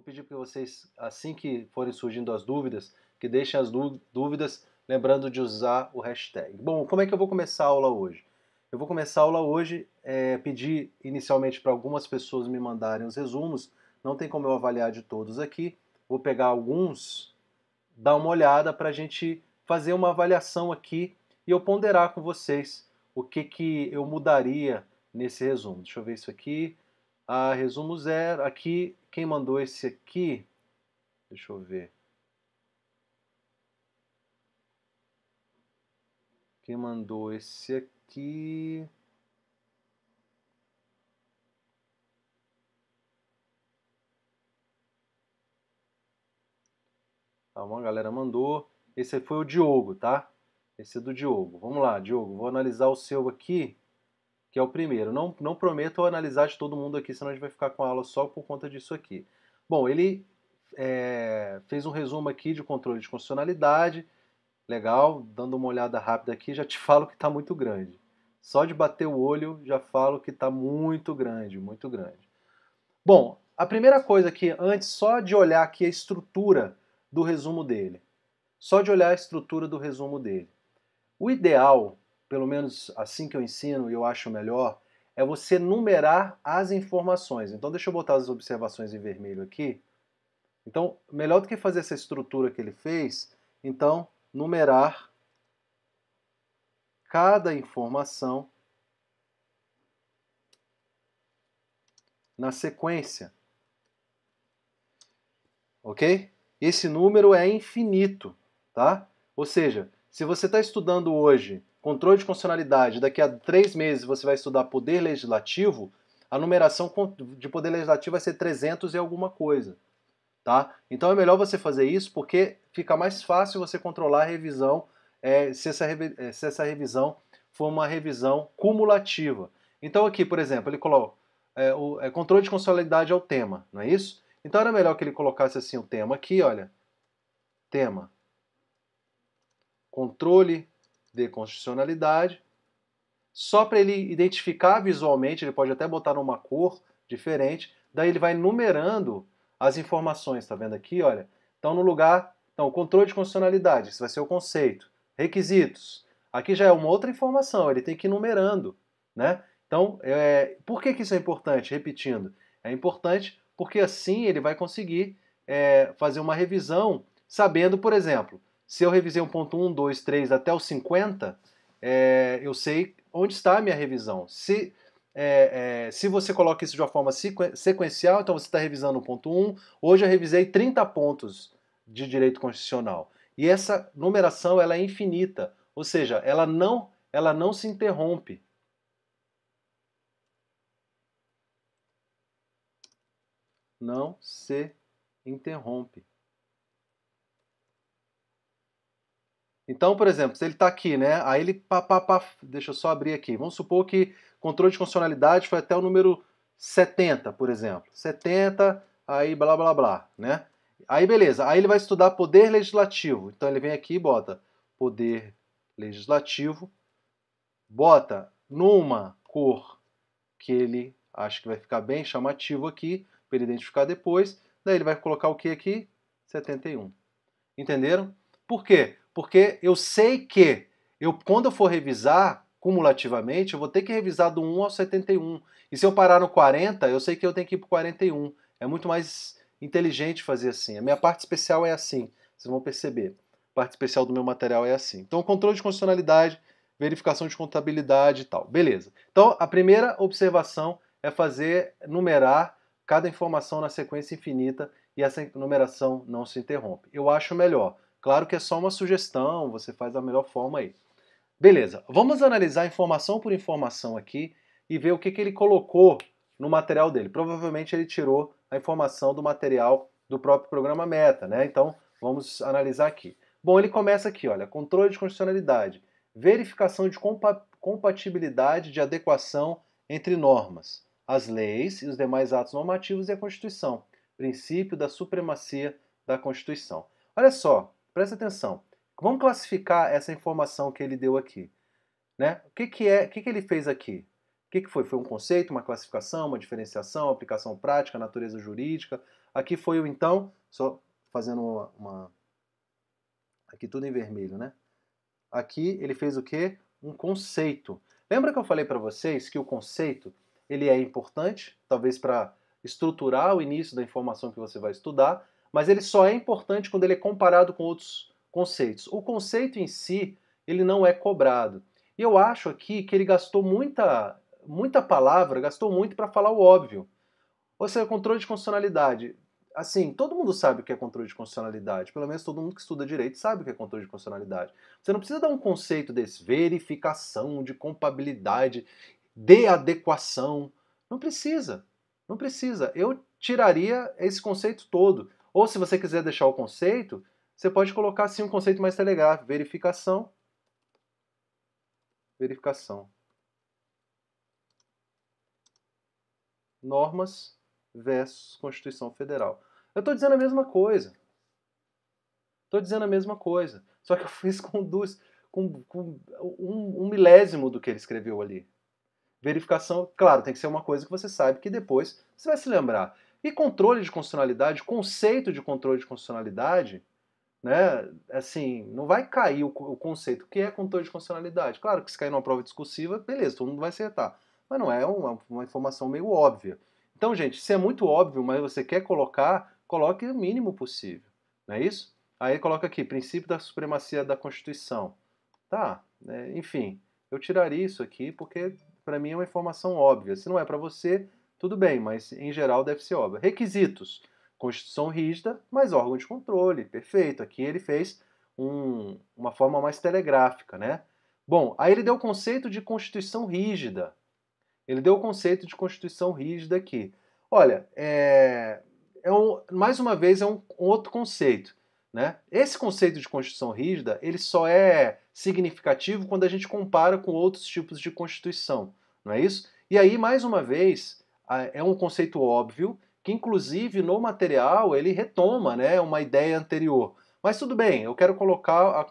Vou pedir para vocês, assim que forem surgindo as dúvidas, que deixem as dúvidas, lembrando de usar o hashtag. Bom, como é que eu vou começar a aula hoje? Eu vou começar a aula hoje, pedir inicialmente para algumas pessoas me mandarem os resumos, não tem como eu avaliar de todos aqui, vou pegar alguns, dar uma olhada para a gente fazer uma avaliação aqui e eu ponderar com vocês o que eu mudaria nesse resumo. Deixa eu ver isso aqui. Resumo 0. Aqui, quem mandou esse aqui? Deixa eu ver. Quem mandou esse aqui? Uma galera mandou. Esse foi o Diogo, tá? Esse é do Diogo. Vamos lá, Diogo. Vou analisar o seu aqui, que é o primeiro. Não prometo analisar de todo mundo aqui, senão a gente vai ficar com a aula só por conta disso aqui. Bom, ele fez um resumo aqui de controle de constitucionalidade. Legal, dando uma olhada rápida aqui, já te falo que está muito grande. Só de bater o olho, já falo que está muito grande, muito grande. Bom, a primeira coisa aqui, antes, só de olhar aqui a estrutura do resumo dele. Só de olhar a estrutura do resumo dele. O ideal, pelo menos assim que eu ensino e eu acho melhor, é você numerar as informações. Então deixa eu botar as observações em vermelho aqui. Então, melhor do que fazer essa estrutura que ele fez, então, numerar cada informação na sequência. Ok? Esse número é infinito, tá? Ou seja, se você está estudando hoje controle de constitucionalidade, daqui a 3 meses você vai estudar poder legislativo, a numeração de poder legislativo vai ser 300 e alguma coisa. Tá? Então é melhor você fazer isso porque fica mais fácil você controlar a revisão se essa revisão for uma revisão cumulativa. Então aqui, por exemplo, ele colocou controle de constitucionalidade é o tema, não é isso? Então era melhor que ele colocasse assim o tema aqui, olha, tema, controle de constitucionalidade, só para ele identificar visualmente, ele pode até botar numa cor diferente, daí ele vai numerando as informações, tá vendo aqui, olha? Então no lugar, controle de constitucionalidade, esse vai ser o conceito. Requisitos, aqui já é uma outra informação, ele tem que ir numerando, né? Então, por que isso é importante? Repetindo, é importante porque assim ele vai conseguir fazer uma revisão sabendo, por exemplo, se eu revisei um ponto 1, 2, 3 até o 50, eu sei onde está a minha revisão. Se você coloca isso de uma forma sequencial, então você está revisando o ponto 1, hoje eu revisei 30 pontos de direito constitucional. E essa numeração ela é infinita, ou seja, ela não se interrompe. Não se interrompe. Então, por exemplo, se ele está aqui, né? Aí ele deixa eu só abrir aqui. Vamos supor que controle de constitucionalidade foi até o número 70, por exemplo. 70, aí blá blá blá, né? Aí beleza. Aí ele vai estudar poder legislativo. Então ele vem aqui e bota poder legislativo, bota numa cor que ele acha que vai ficar bem chamativo aqui, para ele identificar depois. Daí ele vai colocar o que aqui? 71. Entenderam? Por quê? Porque eu sei que quando eu for revisar cumulativamente, eu vou ter que revisar do 1 ao 71. E se eu parar no 40, eu sei que eu tenho que ir para o 41. É muito mais inteligente fazer assim. A minha parte especial é assim. Vocês vão perceber. A parte especial do meu material é assim. Então, controle de constitucionalidade, verificação de contabilidade e tal. Beleza. Então, a primeira observação é numerar cada informação na sequência infinita e essa numeração não se interrompe. Eu acho melhor. Claro que é só uma sugestão, você faz da melhor forma aí. Beleza, vamos analisar informação por informação aqui e ver o que ele colocou no material dele. Provavelmente ele tirou a informação do material do próprio programa Meta, né? Então vamos analisar aqui. Bom, ele começa aqui, olha, controle de constitucionalidade, verificação de compatibilidade de adequação entre normas, as leis e os demais atos normativos e a Constituição, princípio da supremacia da Constituição. Olha só, presta atenção. Vamos classificar essa informação que ele deu aqui. Né? O que ele fez aqui? O que foi? Foi um conceito, uma classificação, uma diferenciação, aplicação prática, natureza jurídica? Aqui foi o então, só fazendo uma... Aqui tudo em vermelho, né? Aqui ele fez o quê? Um conceito. Lembra que eu falei para vocês que o conceito ele é importante, talvez para estruturar o início da informação que você vai estudar, mas ele só é importante quando ele é comparado com outros conceitos. O conceito em si, ele não é cobrado. E eu acho aqui que ele gastou muita palavra, gastou muito para falar o óbvio. Ou seja, controle de constitucionalidade. Assim, todo mundo sabe o que é controle de constitucionalidade. Pelo menos todo mundo que estuda direito sabe o que é controle de constitucionalidade. Você não precisa dar um conceito desse, verificação, de compatibilidade, de adequação. Não precisa. Não precisa. Eu tiraria esse conceito todo. Ou se você quiser deixar o conceito, você pode colocar assim um conceito mais telegráfico. Verificação. Verificação. Normas versus Constituição Federal. Eu estou dizendo a mesma coisa. Estou dizendo a mesma coisa. Só que eu fiz com um milésimo do que ele escreveu ali. Verificação, claro, tem que ser uma coisa que você sabe que depois você vai se lembrar. E controle de constitucionalidade, conceito de controle de constitucionalidade, né? Assim, não vai cair o conceito. O que é controle de constitucionalidade? Claro que se cair numa prova discursiva, beleza, todo mundo vai acertar. Mas não é uma informação meio óbvia. Então, gente, se é muito óbvio, mas você quer colocar, coloque o mínimo possível. Não é isso? Aí coloca aqui, princípio da supremacia da Constituição. Tá, enfim, eu tiraria isso aqui porque para mim é uma informação óbvia. Se não é para você, tudo bem, mas em geral deve ser óbvio. Requisitos. Constituição rígida, mas órgão de controle. Perfeito. Aqui ele fez uma forma mais telegráfica, né? Bom, aí ele deu o conceito de Constituição rígida. Ele deu o conceito de Constituição rígida aqui. Olha, mais uma vez é um outro conceito. Né? Esse conceito de Constituição rígida ele só é significativo quando a gente compara com outros tipos de Constituição. Não é isso? E aí, mais uma vez, é um conceito óbvio que, inclusive, no material ele retoma, né, uma ideia anterior. Mas tudo bem, eu quero colocar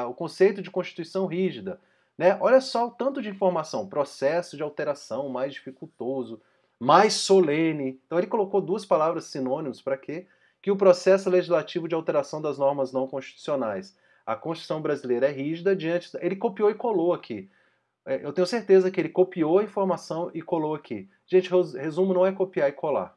o conceito de Constituição rígida. Né? Olha só o tanto de informação. Processo de alteração mais dificultoso, mais solene. Então ele colocou duas palavras sinônimos para quê? Que o processo legislativo de alteração das normas não constitucionais. A Constituição brasileira é rígida diante... Ele copiou e colou aqui. Eu tenho certeza que ele copiou a informação e colou aqui. Gente, resumo não é copiar e colar.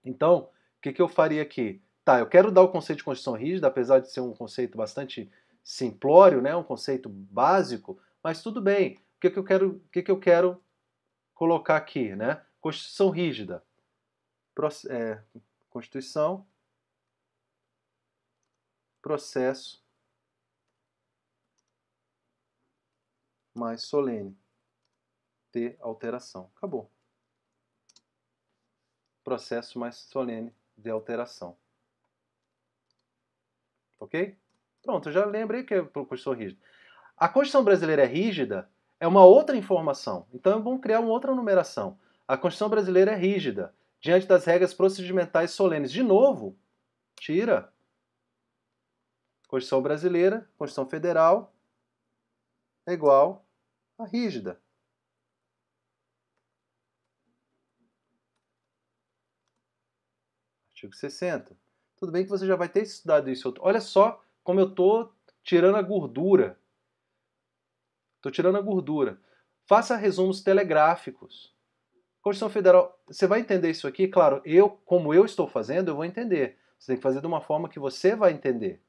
Então, o que eu faria aqui? Tá, eu quero dar o conceito de Constituição rígida, apesar de ser um conceito bastante simplório, né, um conceito básico, mas tudo bem. O que eu quero colocar aqui? Né? Constituição rígida. Constituição, processo mais solene, de alteração. Acabou. Processo mais solene de alteração. Ok? Pronto, eu já lembrei que é Constituição rígida. A Constituição brasileira é rígida é uma outra informação. Então vamos criar uma outra numeração. A Constituição brasileira é rígida diante das regras procedimentais solenes. De novo, tira. Constituição brasileira, Constituição federal é igual a rígida. Artigo 60. Tudo bem que você já vai ter estudado isso. Olha só como eu estou tirando a gordura. Estou tirando a gordura. Faça resumos telegráficos. Constituição Federal, você vai entender isso aqui? Claro, como eu estou fazendo, eu vou entender. Você tem que fazer de uma forma que você vai entender.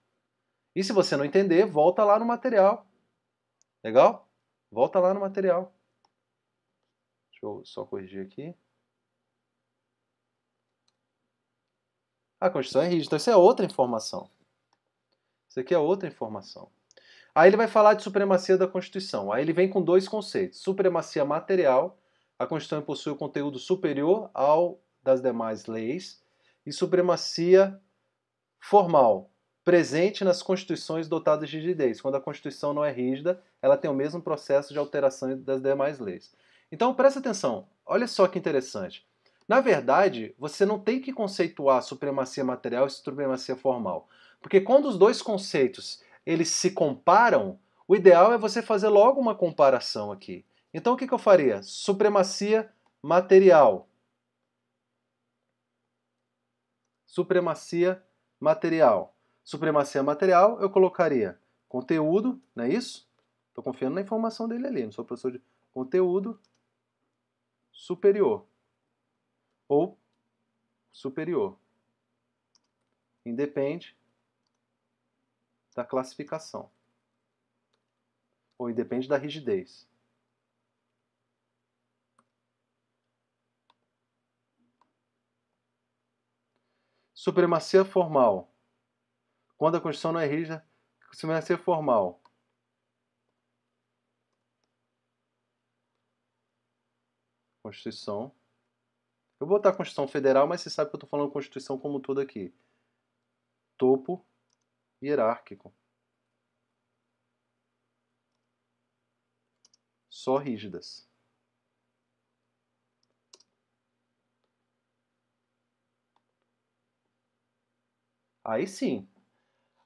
E se você não entender, volta lá no material. Legal? Volta lá no material. Deixa eu só corrigir aqui. A Constituição é rígida. Então isso é outra informação. Isso aqui é outra informação. Aí ele vai falar de supremacia da Constituição. Aí ele vem com dois conceitos. Supremacia material. A Constituição possui o conteúdo superior ao das demais leis. E supremacia formal, presente nas constituições dotadas de rigidez. Quando a Constituição não é rígida, ela tem o mesmo processo de alteração das demais leis. Então, presta atenção. Olha só que interessante. Na verdade, você não tem que conceituar supremacia material e supremacia formal. Porque quando os dois conceitos eles se comparam, o ideal é você fazer logo uma comparação aqui. Então, o que eu faria? Supremacia material. supremacia material. Supremacia material, eu colocaria conteúdo, não é isso? Estou confiando na informação dele ali, não sou professor de conteúdo superior ou superior. Independe da classificação ou independe da rigidez. Supremacia formal. Quando a Constituição não é rígida, supremacia formal. Constituição. Eu vou botar Constituição Federal, mas você sabe que eu estou falando Constituição como um todo aqui. Topo hierárquico. Só rígidas. Aí sim.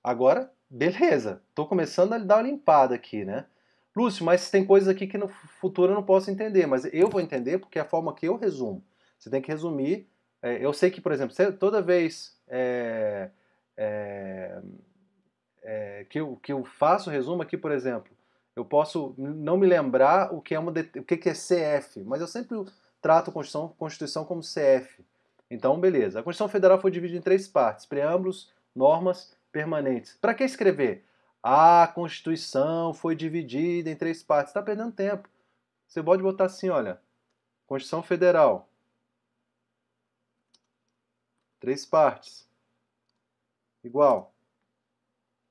Agora, beleza. Estou começando a dar uma limpada aqui, né? Lúcio, mas tem coisas aqui que no futuro eu não posso entender, mas eu vou entender porque é a forma que eu resumo. Você tem que resumir. Eu sei que, por exemplo, toda vez que eu faço resumo aqui, por exemplo, eu posso não me lembrar o que é CF, mas eu sempre trato a Constituição como CF. Então, beleza. A Constituição Federal foi dividida em 3 partes: preâmbulos, normas, permanentes. Para que escrever? A Constituição foi dividida em 3 partes. Está perdendo tempo. Você pode botar assim, olha, Constituição Federal, 3 partes, igual,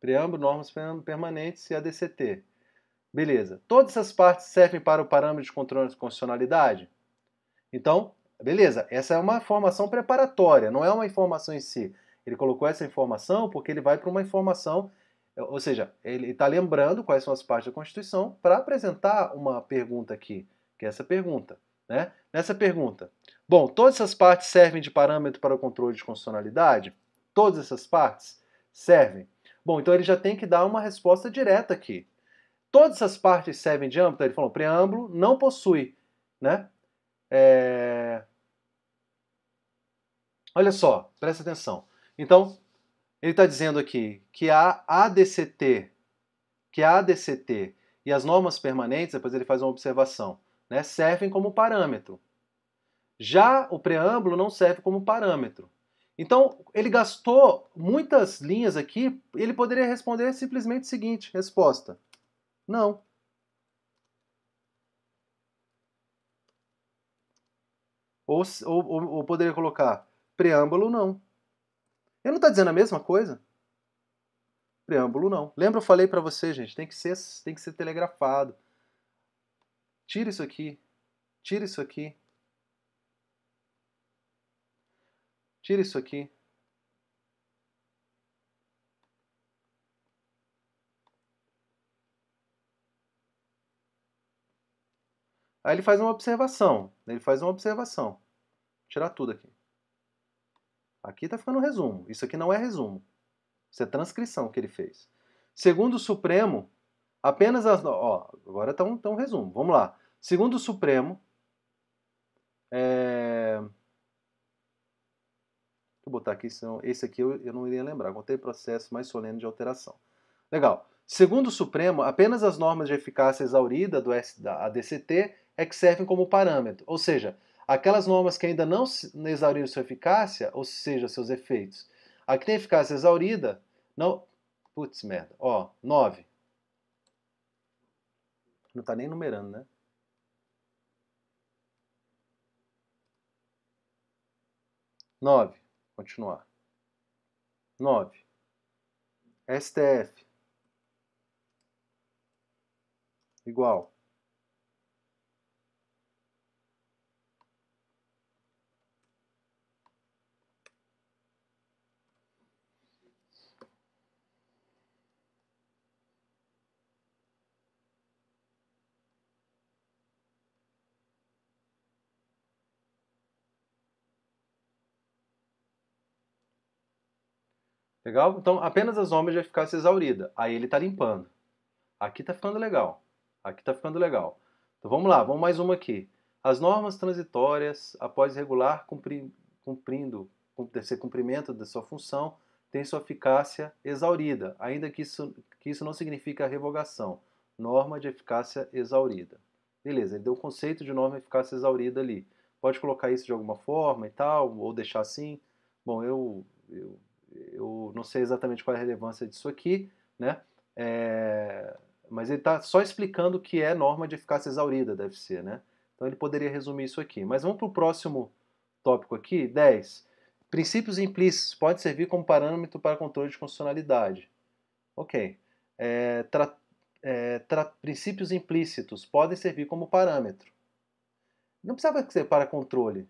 preâmbulo, normas permanentes e ADCT. Beleza. Todas essas partes servem para o parâmetro de controle de constitucionalidade? Então, beleza. Essa é uma informação preparatória, não é uma informação em si. Ele colocou essa informação porque ele vai para uma informação, ou seja, ele está lembrando quais são as partes da Constituição para apresentar uma pergunta aqui, que é essa pergunta. Né? Nessa pergunta, bom, todas essas partes servem de parâmetro para o controle de constitucionalidade? Todas essas partes servem? Bom, então ele já tem que dar uma resposta direta aqui. Todas essas partes servem de âmbito? Ele falou, preâmbulo não possui, né? Olha só, presta atenção. Então, ele está dizendo aqui que a ADCT e as normas permanentes, depois ele faz uma observação, né, servem como parâmetro. Já o preâmbulo não serve como parâmetro. Então, ele gastou muitas linhas aqui, ele poderia responder simplesmente o seguinte, resposta, não. Ou poderia colocar preâmbulo não. Ele não está dizendo a mesma coisa? Preâmbulo não. Lembra eu falei para você, gente, tem que ser telegrafado. Tira isso aqui. Tira isso aqui. Tira isso aqui. Aí ele faz uma observação. Vou tirar tudo aqui. Aqui está ficando um resumo. Isso aqui não é resumo. Isso é transcrição que ele fez. Segundo o Supremo, apenas as... Ó, agora está um resumo. Vamos lá. Segundo o Supremo, Vou botar aqui, senão esse aqui eu não iria lembrar. Contei processo mais solene de alteração. Legal. Segundo o Supremo, apenas as normas de eficácia exaurida da ADCT é que servem como parâmetro. Ou seja, aquelas normas que ainda não exauriram sua eficácia, ou seja, seus efeitos. A que tem eficácia exaurida, não... Putz, merda. Ó, 9. Não está nem numerando, né? 9. Continuar. 9. STF. Igual. Legal? Então, apenas as normas de eficácia exaurida. Aí ele está limpando. Aqui está ficando legal. Aqui está ficando legal. Então vamos lá, vamos mais uma aqui. As normas transitórias, após regular cumprindo ser cumprimento da sua função, tem sua eficácia exaurida, ainda que isso não significa revogação. Norma de eficácia exaurida. Beleza, ele deu o conceito de norma de eficácia exaurida ali. Pode colocar isso de alguma forma e tal, ou deixar assim. Bom, eu não sei exatamente qual é a relevância disso aqui, né? Mas ele está só explicando o que é norma de eficácia exaurida, deve ser, né? Então ele poderia resumir isso aqui. Mas vamos para o próximo tópico aqui, 10. Princípios implícitos podem servir como parâmetro para controle de constitucionalidade. Ok. Princípios implícitos podem servir como parâmetro. Não precisava ser para controle,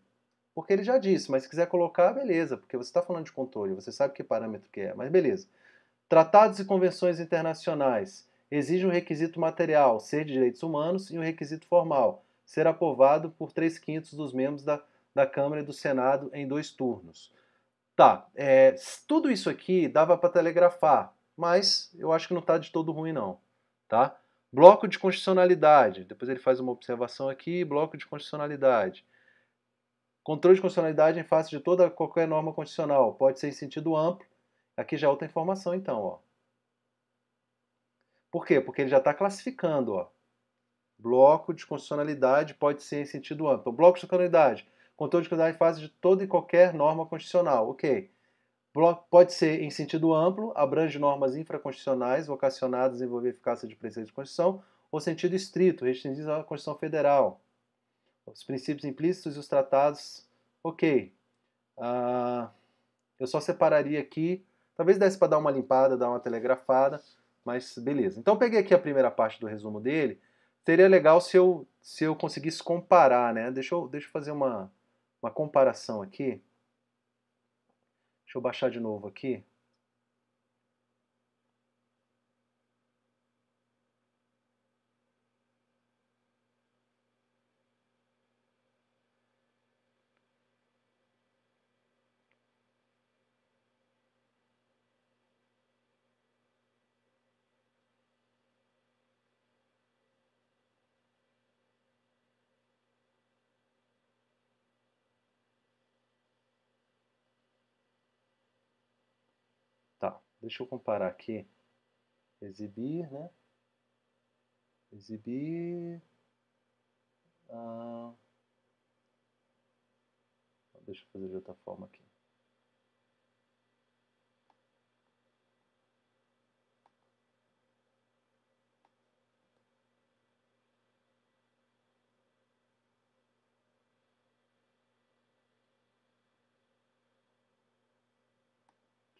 porque ele já disse, mas se quiser colocar, beleza, porque você está falando de controle, você sabe que parâmetro que é, mas beleza. Tratados e convenções internacionais exigem um requisito material, ser de direitos humanos, e um requisito formal, ser aprovado por 3/5 dos membros da Câmara e do Senado em 2 turnos. Tá, tudo isso aqui dava para telegrafar, mas eu acho que não está de todo ruim não, tá? Bloco de constitucionalidade, depois ele faz uma observação aqui, bloco de constitucionalidade. Controle de constitucionalidade em face de qualquer norma constitucional, pode ser em sentido amplo. Aqui já é outra informação então, ó. Por quê? Porque ele já está classificando, ó. Bloco de constitucionalidade pode ser em sentido amplo. Então, bloco de constitucionalidade, controle de constitucionalidade em face de toda e qualquer norma constitucional, ok. Pode ser em sentido amplo, abrange normas infraconstitucionais vocacionadas a envolver eficácia de preceitos de Constituição, ou sentido estrito, restringido à Constituição Federal. Os princípios implícitos e os tratados, ok. Eu só separaria aqui, talvez desse para dar uma limpada, dar uma telegrafada, mas beleza. Então eu peguei aqui a primeira parte do resumo dele. Seria legal se eu conseguisse comparar, né? Deixa eu fazer uma comparação aqui. Deixa eu baixar de novo aqui. Tá, deixa eu comparar aqui. Exibir, né? Exibir. Deixa eu fazer de outra forma aqui.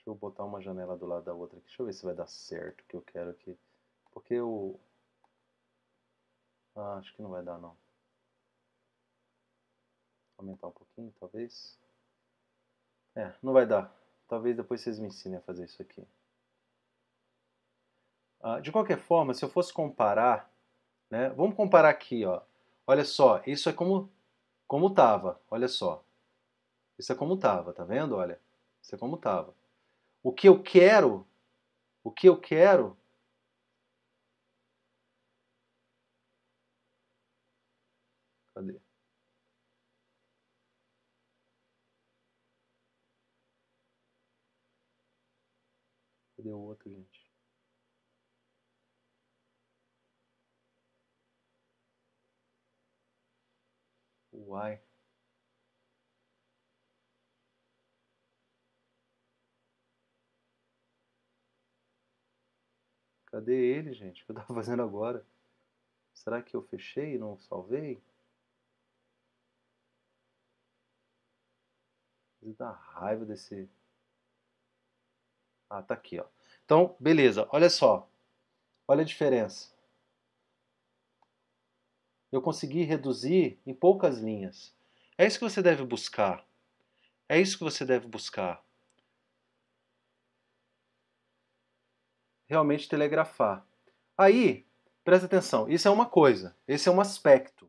Deixa eu botar uma janela do lado da outra aqui. Deixa eu ver se vai dar certo o que eu quero aqui. Porque eu... acho que não vai dar, não. Aumentar um pouquinho, talvez. Não vai dar. Talvez depois vocês me ensinem a fazer isso aqui. De qualquer forma, se eu fosse comparar, né? Vamos comparar aqui, ó. Olha só, isso é como estava. Olha só. Isso é como estava, tá vendo? Olha. Isso é como estava. O que eu quero... Cadê? Cadê o outro, gente? Uai. Cadê ele, gente? O que eu estava fazendo agora? Será que eu fechei e não salvei? Dá raiva desse... tá aqui, ó. Então, beleza. Olha só. Olha a diferença. Eu consegui reduzir em poucas linhas. É isso que você deve buscar. É isso que você deve buscar. Realmente telegrafar. Aí, presta atenção, isso é uma coisa, esse é um aspecto.